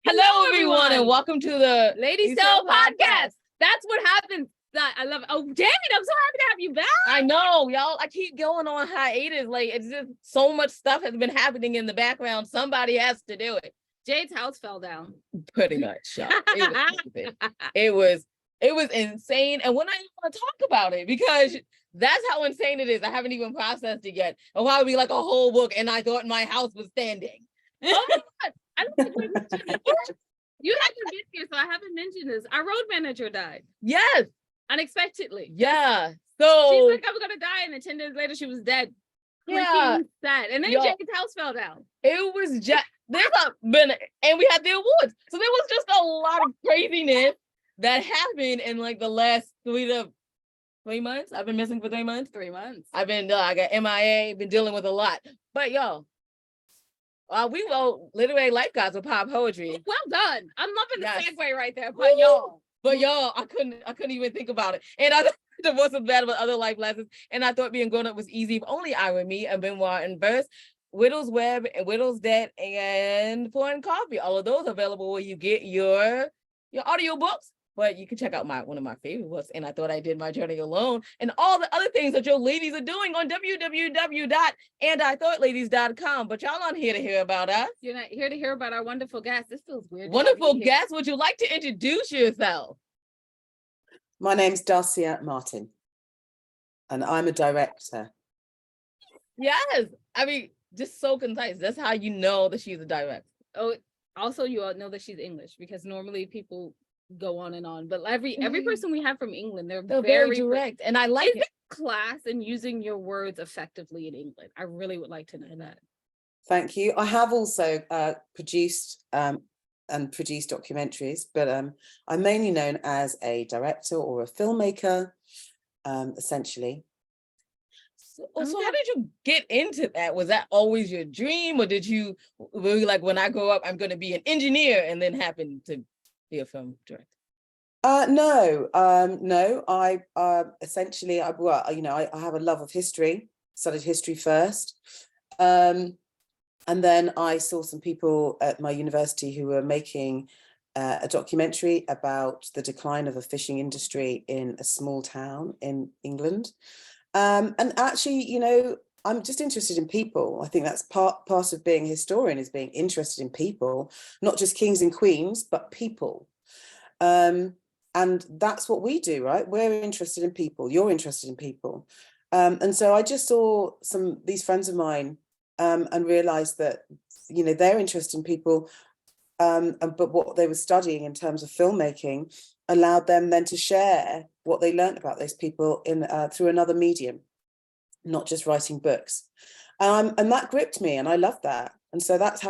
Hello, everyone, and welcome to the Lady Cell Podcast. That's what happens. I love it. Oh, Jade, I'm so happy to have you back. I know, y'all. I keep going on hiatus. Like, it's just so much stuff has been happening in the background. Somebody has to do it. Jade's house fell down. Pretty much. It was insane. And when I want to talk about it, because that's how insane it is. I haven't even processed it yet. It'll probably be like a whole book, and I thought my house was standing. Oh my God. I don't think we mentioned it. You haven't been here, so I haven't mentioned this. Our road manager died. Yes. Unexpectedly. Yeah. So she's like, I was gonna die, and then 10 days later she was dead. Yeah. Sad. And then Jade's house fell down. It was just and we had the awards. So there was just a lot of craziness that happened in like the last 3 months. I've been missing for 3 months. 3 months. I got MIA, been dealing with a lot. But yo, we wrote literary life guides with pop poetry. Well done. I'm loving the segue right there. But y'all, I couldn't even think about it. And I thought divorce was bad with other life lessons. And I thought being grown up was easy. If only I were me, a memoir in verse, Widow's Web and Widow's Debt, and Pouring Coffee. All of those available where you get your audiobooks. But you can check out one of my favorite books, And I Thought I Did My Journey Alone, and all the other things that your ladies are doing on www.andithoughladies.com. But y'all aren't here to hear about us. You're not here to hear about our wonderful guests. This feels weird. Wonderful guests. Would you like to introduce yourself? My name's Darcia Martin, and I'm a director. Yes. I mean, just so concise. That's how you know that she's a director. Oh, also you all know that she's English, because normally people go on and on, but every person we have from England, they're very direct, and I like it. Class in using your words effectively in England. I really would like to know that. Thank you. I have also produced documentaries, but I'm mainly known as a director or a filmmaker, essentially. So how did you get into that? Was that always your dream, or were you like, when I grow up, I'm going to be an engineer, and then happen to be a film director? No. I essentially, I have a love of history. Studied history first, and then I saw some people at my university who were making a documentary about the decline of the fishing industry in a small town in England. And actually, I'm just interested in people. I think that's part of being a historian, is being interested in people, not just kings and queens, but people. And that's what we do, right? We're interested in people. You're interested in people. And so I just saw these friends of mine and realized that, they're interested in people, but what they were studying in terms of filmmaking allowed them then to share what they learned about those people through another medium, not just writing books. And that gripped me, and I loved that. And so that's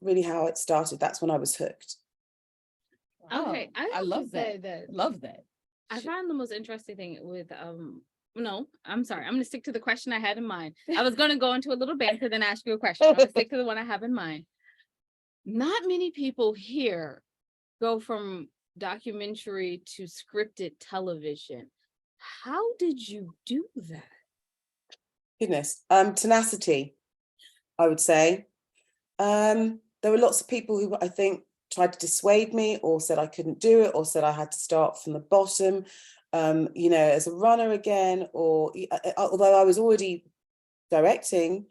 really how it started. That's when I was hooked. Wow. Okay, I love that. Love that. I found the most interesting thing with no, I'm sorry. I'm going to stick to the question I had in mind. I was going to go into a little banter, then ask you a question. I'm going to stick to the one I have in mind. Not many people here go from documentary to scripted television. How did you do that? Goodness, tenacity, I would say. There were lots of people who I think tried to dissuade me, or said I couldn't do it, or said I had to start from the bottom, as a runner again, or although I was already directing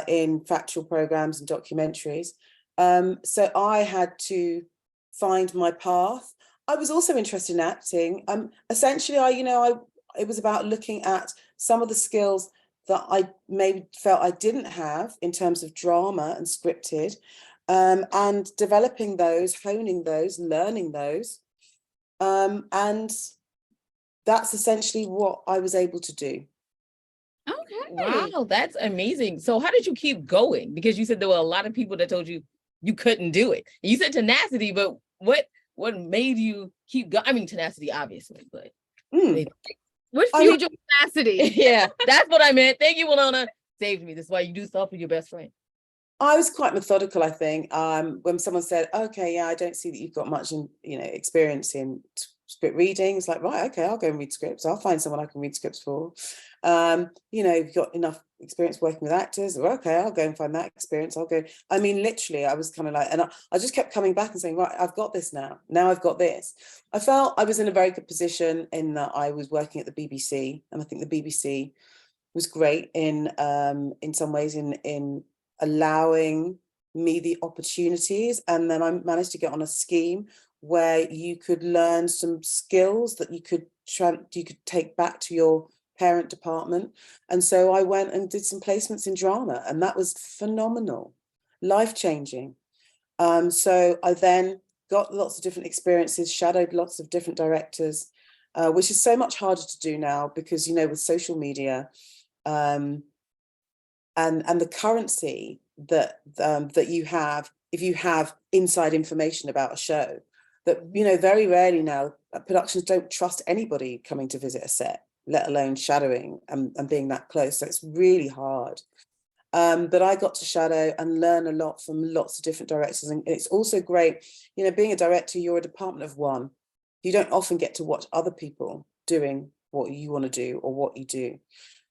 in factual programs and documentaries. So I had to find my path. I was also interested in acting. Essentially, it was about looking at some of the skills that I maybe felt I didn't have in terms of drama and scripted, and developing those, honing those, learning those. And that's essentially what I was able to do. Okay. Wow, that's amazing. So how did you keep going? Because you said there were a lot of people that told you you couldn't do it. You said tenacity, but what made you keep going? I mean, tenacity, obviously, but what fueled your tenacity? Yeah, that's what I meant. Thank you, Walona. Saved me. That's why you do stuff with your best friend. I was quite methodical, I think. When someone said, okay, yeah, I don't see that you've got much experience in script reading. It's like, right, okay, I'll go and read scripts. I'll find someone I can read scripts for. You've got enough experience working with actors. Well, okay, I'll go and find that experience. I'll go. I mean, literally, I was kind of like, and I just kept coming back and saying, right, I've got this now. Now I've got this. I felt I was in a very good position in that I was working at the BBC, and I think the BBC was great in some ways in allowing me the opportunities. And then I managed to get on a scheme where you could learn some skills that you could take back to your parent department. And so I went and did some placements in drama, and that was phenomenal, life-changing. So I then got lots of different experiences, shadowed lots of different directors, which is so much harder to do now because, with social media and the currency that you have, if you have inside information about a show, that, very rarely now productions don't trust anybody coming to visit a set, let alone shadowing and being that close. So it's really hard. But I got to shadow and learn a lot from lots of different directors. And it's also great, being a director, you're a department of one. You don't often get to watch other people doing what you want to do or what you do.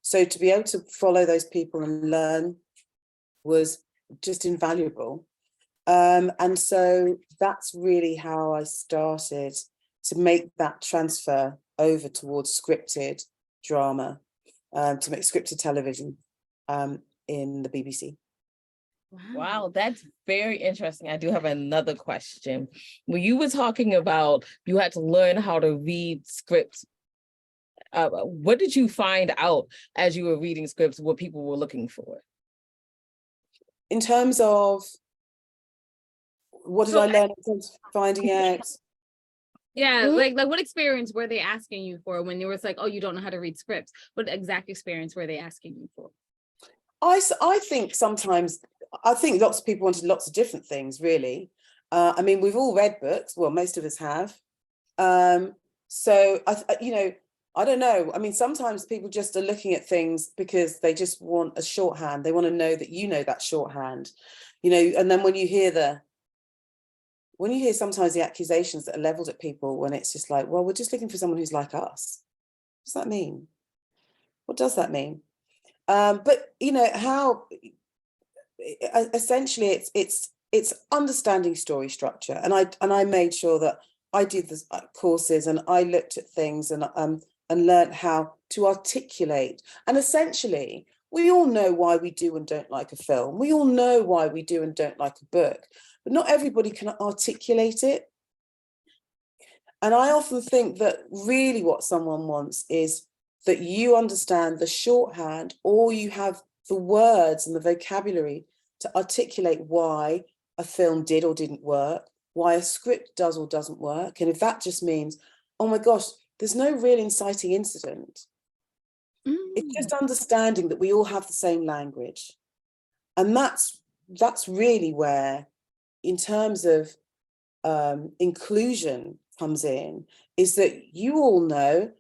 So to be able to follow those people and learn was just invaluable. And so that's really how I started to make that transfer over towards scripted drama, to make scripted television in the BBC. Wow, that's very interesting. I do have another question. When you were talking about you had to learn how to read scripts, what did you find out as you were reading scripts, what people were looking for? In terms of what did I learn in terms of finding out? Yeah, like what experience were they asking you for when you were like, oh, you don't know how to read scripts? What exact experience were they asking you for? I think sometimes, I think lots of people wanted lots of different things, really. I mean, we've all read books. Well, most of us have. So, I don't know. I mean, sometimes people just are looking at things because they just want a shorthand. They want to know that that shorthand, and then when you hear sometimes the accusations that are leveled at people, when it's just like, well, we're just looking for someone who's like us. What does that mean? What does that mean? But how essentially it's understanding story structure, and I made sure that I did the courses and I looked at things and learned how to articulate. And essentially, we all know why we do and don't like a film. We all know why we do and don't like a book, but not everybody can articulate it. And I often think that really what someone wants is that you understand the shorthand, or you have the words and the vocabulary to articulate why a film did or didn't work, why a script does or doesn't work. And if that just means, oh my gosh, there's no real inciting incident. It's just understanding that we all have the same language. And that's really where, in terms of inclusion comes in, is that you all know,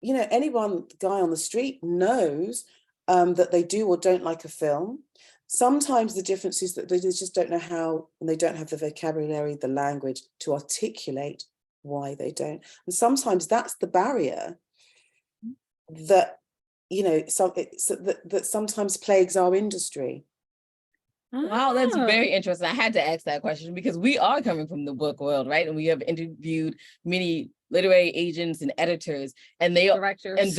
anyone, guy on the street knows that they do or don't like a film. Sometimes the difference is that they just don't know how, and they don't have the vocabulary, the language to articulate why they don't. And sometimes that's the barrier that, that sometimes plagues our industry. Wow, that's very interesting. I had to ask that question because we are coming from the book world, right? And we have interviewed many literary agents and editors, and they directors.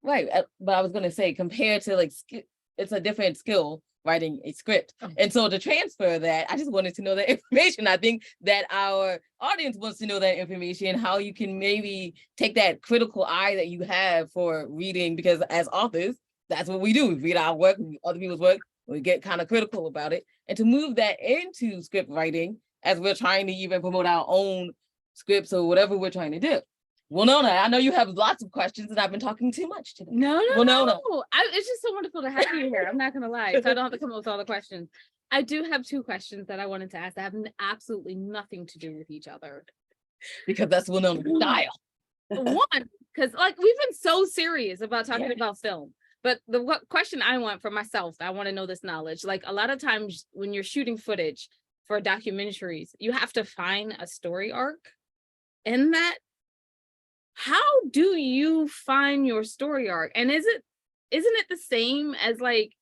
Right. But I was going to say, compared to it's a different skill writing a script. And so to transfer that, I just wanted to know that information. I think that our audience wants to know that information, how you can maybe take that critical eye that you have for reading, because as authors, that's what we do. We read our work, we read other people's work, we get kind of critical about it. And to move that into script writing, as we're trying to even promote our own scripts or whatever we're trying to do. Winona, I know you have lots of questions and I've been talking too much today. No. It's just so wonderful to have you here. I'm not going to lie. So I don't have to come up with all the questions. I do have two questions that I wanted to ask that have absolutely nothing to do with each other. Because that's Winona's style. One, because we've been so serious about talking about film. But the question I want for myself, I want to know this knowledge. A lot of times when you're shooting footage for documentaries, you have to find a story arc in that. How do you find your story arc? And is it isn't it the same as like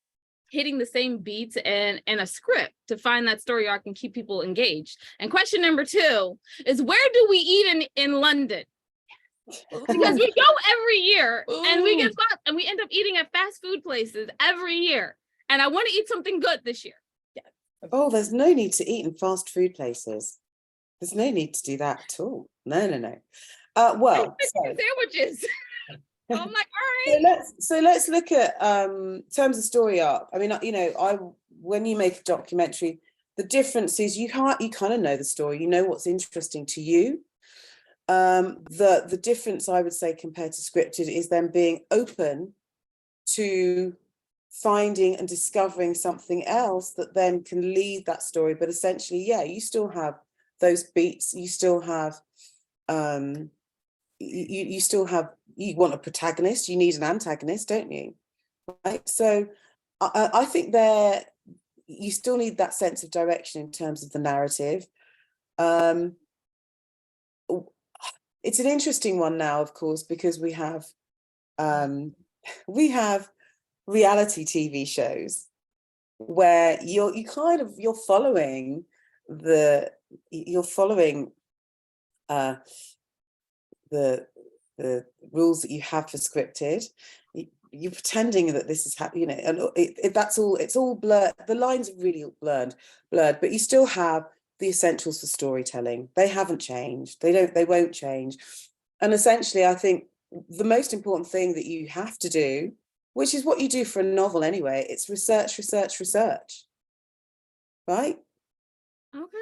hitting the same beats and a script to find that story arc and keep people engaged? And question number 2 is, where do we eat in London? Because we go every year and we get fat and we end up eating at fast food places every year. And I want to eat something good this year. Oh, there's no need to eat in fast food places. There's no need to do that at all. No. Well, so, sandwiches. I'm like, all right. so let's look at terms of story arc. I mean, you know, when you make a documentary, the difference is you kind of know the story. You know what's interesting to you. The difference, I would say, compared to scripted is them being open to finding and discovering something else that then can lead that story. But essentially, yeah, you still have those beats. You still have you still have, you want a protagonist, you need an antagonist, don't you? Right. So I think you still need that sense of direction in terms of the narrative. It's an interesting one now, of course, because we have reality TV shows where you're following the rules that you have for scripted. You're pretending that this is happening, you know, and it's all blurred. The lines are really blurred, but you still have the essentials for storytelling. They haven't changed. They won't change. And essentially, I think the most important thing that you have to do, which is what you do for a novel anyway, it's research. Right? Okay.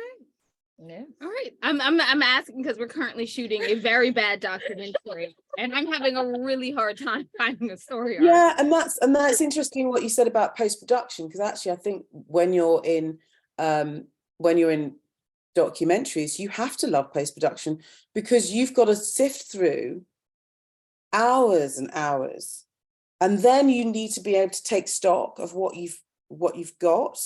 Yeah. All right. I'm asking because we're currently shooting a very bad documentary and I'm having a really hard time finding a story arc. Yeah, and that's interesting what you said about post-production, because actually I think when you're in documentaries, you have to love post-production because you've got to sift through hours and hours, and then you need to be able to take stock of what you've got.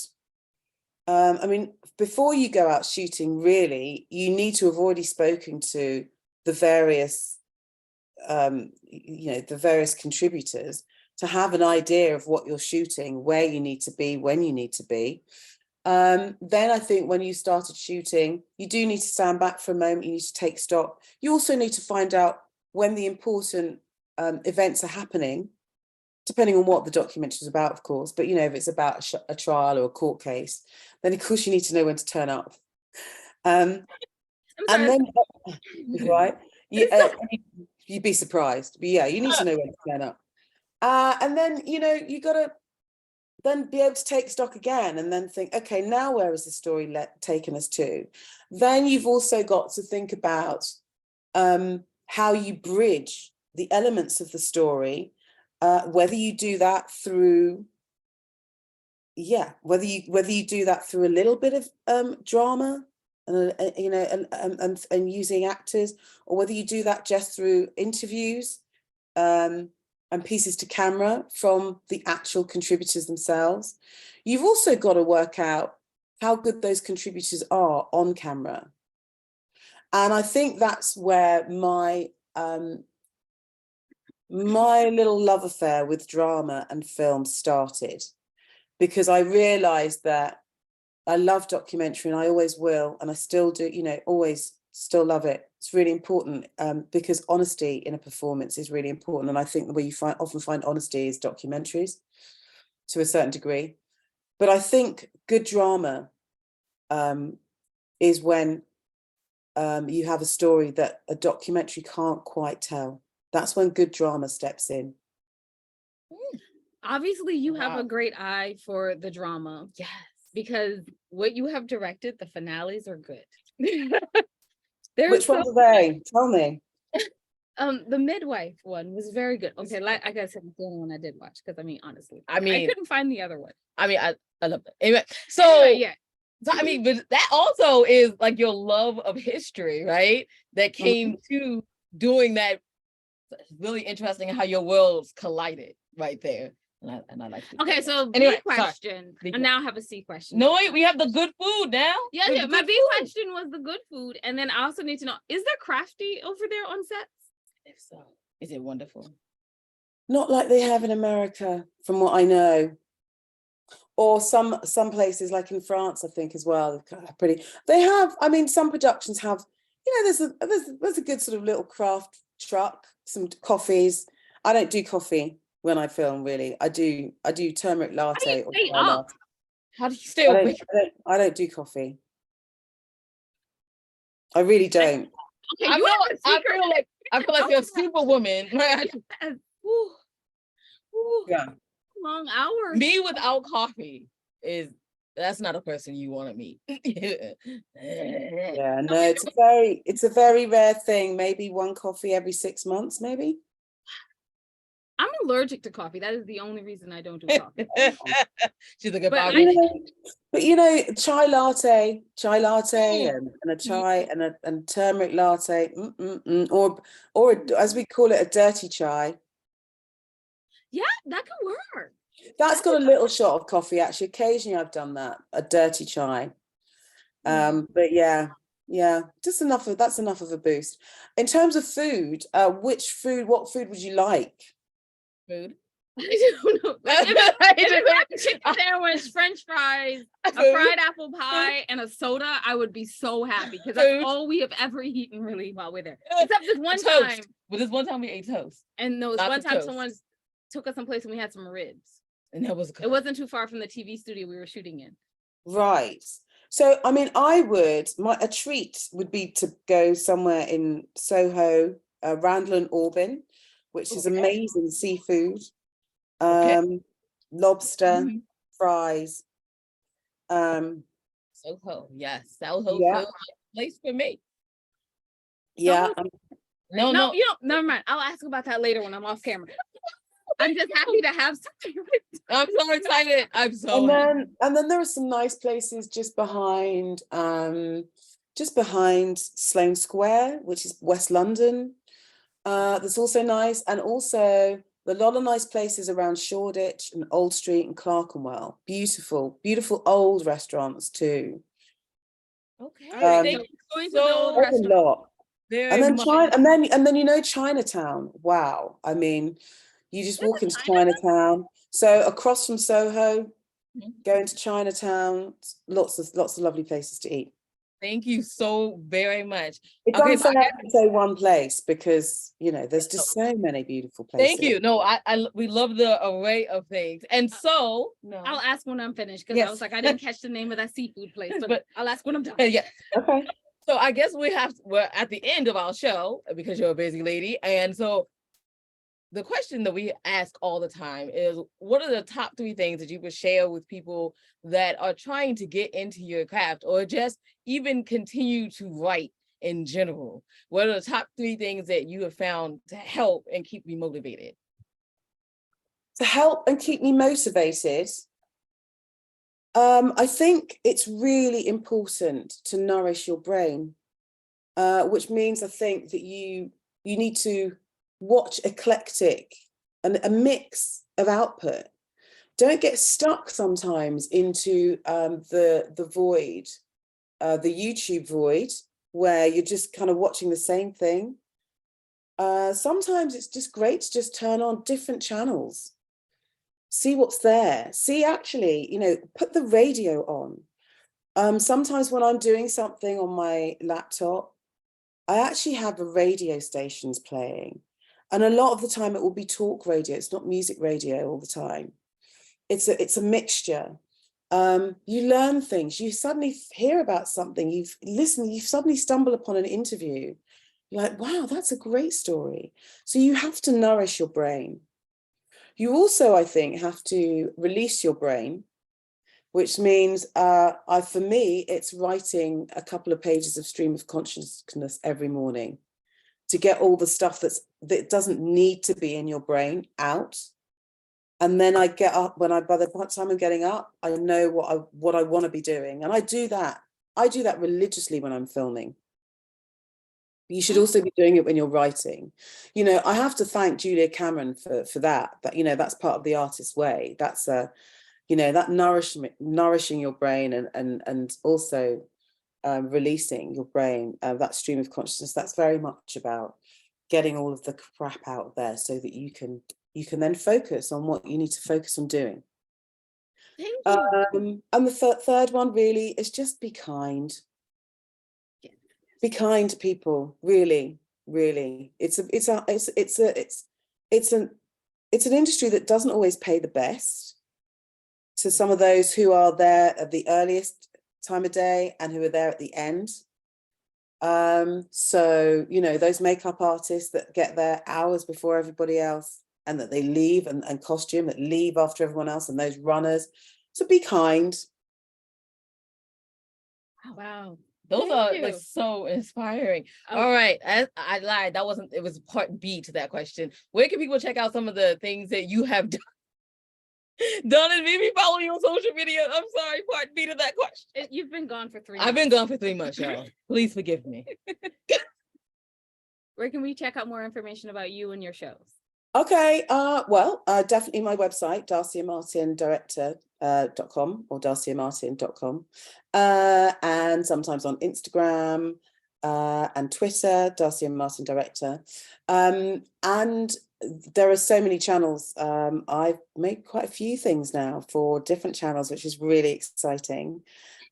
I mean, before you go out shooting, really, you need to have already spoken to the various the various contributors to have an idea of what you're shooting, where you need to be, when you need to be. Then I think when you started shooting, you do need to stand back for a moment. You need to take stock. You also need to find out when the important events are happening, depending on what the documentary is about, of course. But, you know, if it's about a trial or a court case, then of course you need to know when to turn up. And then, right, you'd be surprised. But yeah, you need to know when to turn up. And then, you know, you got to then be able to take stock again and then think, okay, now where is the story taken us to? Then you've also got to think about how you bridge the elements of the story, whether you do that through, whether you do that through a little bit of drama, you know, and using actors, or whether you do that just through interviews and pieces to camera from the actual contributors themselves. You've also got to work out how good those contributors are on camera. And I think that's where my little love affair with drama and film started, because I realized that I love documentary and I always will, and I still do, you know, always still love it. It's really important because honesty in a performance is really important. And I think the way you often find honesty is documentaries to a certain degree. But I think good drama is when you have a story that a documentary can't quite tell. That's when good drama steps in. Obviously, you have a great eye for the drama. Yes. Because what you have directed, the finales are good. Which ones are they? Tell me. The midwife one was very good. Okay, I gotta say the only one I did watch, because I mean, honestly, I couldn't find the other one. I mean, I love it. Anyway, so yeah. So I mean, but that also is like your love of history, right? That came to doing that. Really interesting how your worlds collided right there. And I like it. Okay, so anyway, B question. I now have a C question. No, wait, we have the good food now. Yeah. My B question was the good food, and then I also need to know: is there crafty over there on sets? If so, is it wonderful? Not like they have in America, from what I know. Or some places like in France, I think as well. Pretty. They have. I mean, some productions have. There's a good sort of little craft truck, some coffees. I don't do coffee when I film. Really, I do turmeric How do you latte or stay chai up? latte. How do you stay I don't, awake? I don't do coffee. I really don't. Okay, you have a I secret. feel like you're a superwoman. Yes. Woo, woo, Yeah. long hours. Me without coffee that's not a person you want to meet. Yeah, no, it's a very rare thing. Maybe one coffee every 6 months, maybe. I'm allergic to coffee. That is the only reason I don't do coffee. She's like, if But I I- was- But chai latte and a chai and turmeric latte, or as we call it, a dirty chai. Yeah, that could work. That's got a little shot of coffee actually. Occasionally I've done that, a dirty chai. But yeah, just that's enough of a boost. In terms of food, what food would you like? food. I don't know. Like, if it's like a chicken sandwich, French fries, a Food. fried apple pie, and a soda, I would be so happy because that's Food. all we have ever eaten really while we're there. Except this one Toast. time, But this one time we ate toast, and no, this Lots one of time toast. someone took us someplace and we had some ribs. and that was It wasn't too far from the TV studio we were shooting in. Right. So, I mean, a treat would be to go somewhere in Soho, Randall and Auburn, which is Okay. amazing seafood, Okay. lobster, Mhm. fries. Soho, yes, Soho Yeah. food place for me. Yeah. No, you don't. Never mind. I'll ask about that later when I'm off camera. I'm just happy to have something. I'm so excited. I'm so And happy. then there are some nice places just behind Sloane Square, which is West London. That's also nice, and also a lot of nice places around Shoreditch and Old Street and Clerkenwell. Beautiful, beautiful old restaurants too. Okay. Thank Thank you. Going you to the old so There's a lot. very And then much. Chinatown. Wow. I mean, you just There's walk a into Chinatown. So across from Soho, Mhm. go into Chinatown, lots of lovely places to eat. Thank you so very much. It's Okay, so unfair to say one place because there's just so many beautiful places. thank you. No, we love the array of things. And so no. I'll ask when I'm finished because Yes. I was like, I didn't catch the name of that seafood place, but But- I'll ask when I'm done. Yeah. Okay. So I guess we're at the end of our show because you're a busy lady. And so the question that we ask all the time is, what are the top 3 things that you would share with people that are trying to get into your craft or just even continue to write in general? What are the top 3 things that you have found to help and keep you motivated? To help and keep me motivated, I think it's really important to nourish your brain, which means I think that you need to watch eclectic and a mix of output. Don't get stuck sometimes into the void, the YouTube void, where you're just kind of watching the same thing. Sometimes it's just great to just turn on different channels, see what's there, see actually, put the radio on. Sometimes when I'm doing something on my laptop, I actually have the radio stations playing. And a lot of the time it will be talk radio. It's not music radio all the time. It's a mixture. You learn things. You suddenly hear about something. You suddenly stumble upon an interview. You're like, wow, that's a great story. So you have to nourish your brain. You also, I think, have to release your brain, which means for me, it's writing a couple of pages of stream of consciousness every morning to get all the stuff that doesn't need to be in your brain out. And then I get up by the time I'm getting up, I know what I want to be doing. And I do that religiously when I'm filming. You should also be doing it when you're writing. I have to thank Julia Cameron for that. That's part of the artist's way. That's that nourishing your brain and also releasing your brain, that stream of consciousness. That's very much about getting all of the crap out there so that you can you can then focus on what you need to focus on doing. Thank you. And the third one really is just be kind. Be kind to people, really, really. It's an industry that doesn't always pay the best to some of those who are there at the earliest time of day and who are there at the end. So, you know, those makeup artists that get there hours before everybody else and that they leave, and costume that leave after everyone else, and those runners. So be kind. Wow. Those Thank are you. like so inspiring. Oh. All right. I lied. It was part B to that question. Where can people check out some of the things that you have done? Done and maybe follow you on social media. I'm sorry, part B to that question. You've been gone for 3 I've months. been gone for 3 months, y'all. Please forgive me. Where can we check out more information about you and your shows? Okay, well, definitely my website, darciamartindirector.com or darciamartin.com, and sometimes on Instagram and Twitter, Darcia Martin Director. And there are so many channels. I've made quite a few things now for different channels, which is really exciting.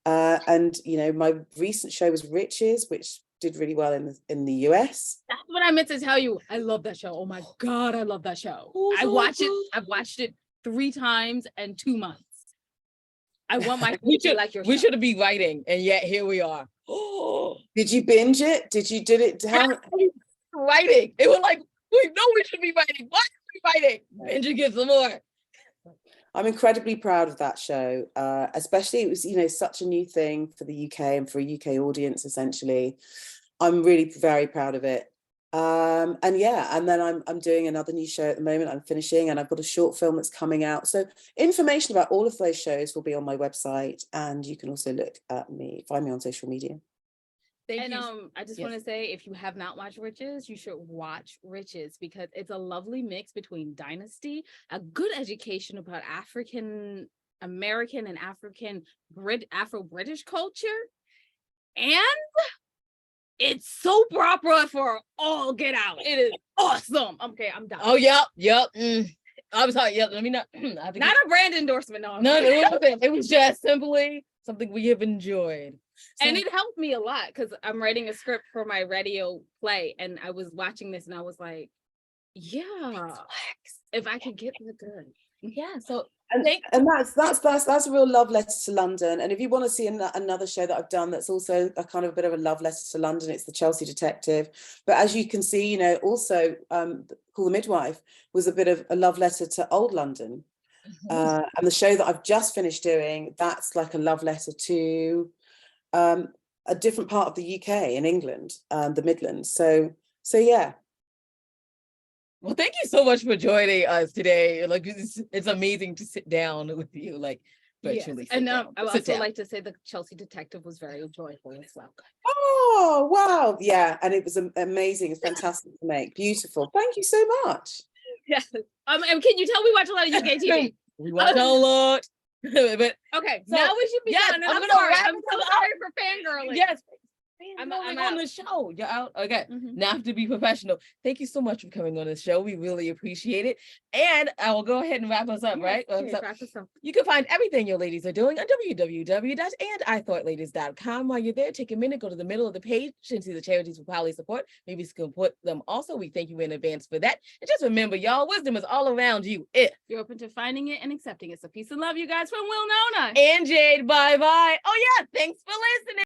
And, you know, my recent show was Riches, which did really well in the US. That's what I meant to tell you. I love that show. Oh my God, I love that show. Oh, I've watched it 3 times in 2 months. I want my we show like your show. We should be writing, and yet here we are. Oh, Did you binge it? Did it? writing. It was like, we know we should be writing. Why should we be writing? Benji gives some more. I'm incredibly proud of that show, especially it was, you know, such a new thing for the UK and for a UK audience, essentially. I'm really very proud of it. And yeah, and then I'm doing another new show at the moment. I'm finishing, and I've got a short film that's coming out. So information about all of those shows will be on my website, and you can also find me on social media. Thank you. I just want to say, if you have not watched Riches, you should watch Riches, because it's a lovely mix between Dynasty, a good education about African American and Afro-British culture, and it's soap opera for all get out. It is awesome. Okay, I'm done. Oh, yep. I'm sorry. Yeah, let me not. Not a brand endorsement. No, It was just simply something we have enjoyed. So, and it helped me a lot, because I'm writing a script for my radio play, and I was watching this and I was like, yeah, if I could get the good. Yeah. So and that's a real love letter to London. And if you want to see another show that I've done that's also a kind of a bit of a love letter to London, it's The Chelsea Detective. But as you can see, you know, also Call the Midwife was a bit of a love letter to old London. And the show that I've just finished doing, that's like a love letter to a different part of the UK in England, the Midlands. So yeah. Well, thank you so much for joining us today. Like, it's amazing to sit down with you, like virtually. Yes. And I would also like to say the Chelsea Detective was very joyful as well. Oh, wow. Yeah. And it was amazing. It's fantastic to make. Beautiful. Thank you so much. Yes. And can you tell we watch a lot of UK TV? We watch a lot. But okay, so, now we should be done. And I'm sorry for fangirling. Yes. I'm on the show. You're out. Okay. Now I have to be professional. Thank you so much for coming on the show. We really appreciate it. And I will go ahead and wrap us up, right? Okay, wrap us up. You can find everything your ladies are doing on www.andithoughladies.com. While you're there, take a minute, go to the middle of the page and see the charities we probably support. Maybe you can put them also. We thank you in advance for that. And just remember, y'all, wisdom is all around you if you're open to finding it and accepting it. So peace and love, you guys, from Will Nona and Jade. Bye-bye. Oh, yeah. Thanks for listening.